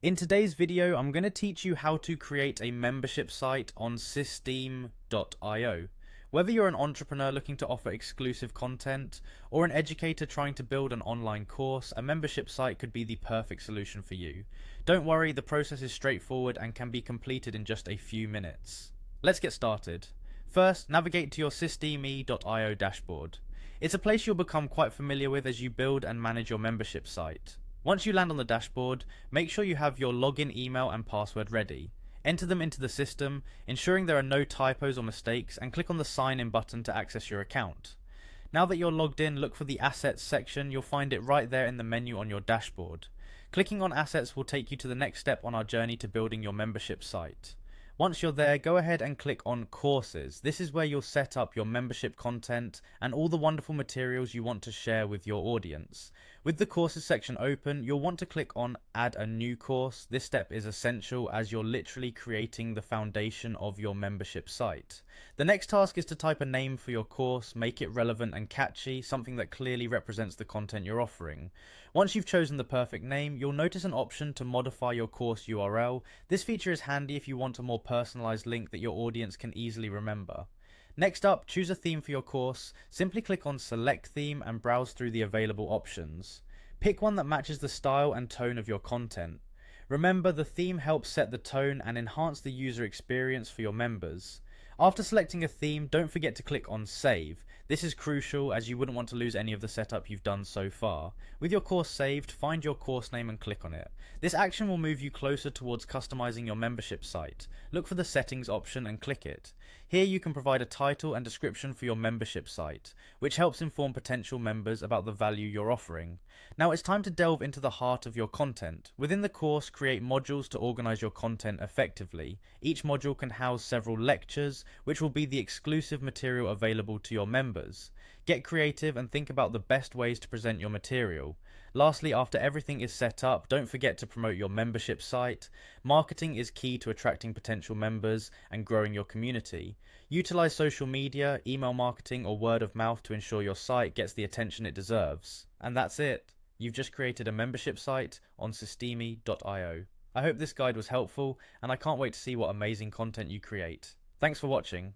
In today's video, I'm going to teach you how to create a membership site on Systeme.io. Whether you're an entrepreneur looking to offer exclusive content or an educator trying to build an online course, a membership site could be the perfect solution for you. Don't worry, the process is straightforward and can be completed in just a few minutes. Let's get started. First, navigate to your Systeme.io dashboard. It's a place you'll become quite familiar with as you build and manage your membership site. Once you land on the dashboard, make sure you have your login email and password ready. Enter them into the system, ensuring there are no typos or mistakes, and click on the sign in button to access your account. Now that you're logged in, look for the assets section. You'll find it right there in the menu on your dashboard. Clicking on assets will take you to the next step on our journey to building your membership site. Once you're there, go ahead and click on courses. This is where you'll set up your membership content and all the wonderful materials you want to share with your audience. With the courses section open, you'll want to click on add a new course. This step is essential as you're literally creating the foundation of your membership site. The next task is to type a name for your course, make it relevant and catchy, something that clearly represents the content you're offering. Once you've chosen the perfect name, you'll notice an option to modify your course URL. This feature is handy if you want a more personalized link that your audience can easily remember. Next up, choose a theme for your course. Simply click on Select Theme and browse through the available options. Pick one that matches the style and tone of your content. Remember, the theme helps set the tone and enhance the user experience for your members. After selecting a theme, don't forget to click on Save. This is crucial as you wouldn't want to lose any of the setup you've done so far. With your course saved, find your course name and click on it. This action will move you closer towards customizing your membership site. Look for the settings option and click it. Here you can provide a title and description for your membership site, which helps inform potential members about the value you're offering. Now it's time to delve into the heart of your content. Within the course, create modules to organize your content effectively. Each module can house several lectures, which will be the exclusive material available to your members. Get creative and think about the best ways to present your material. Lastly, after everything is set up, don't forget to promote your membership site. Marketing is key to attracting potential members and growing your community. Utilize social media, email marketing, or word of mouth to ensure your site gets the attention it deserves. And that's it. You've just created a membership site on Systeme.io. I hope this guide was helpful, and I can't wait to see what amazing content you create. Thanks for watching.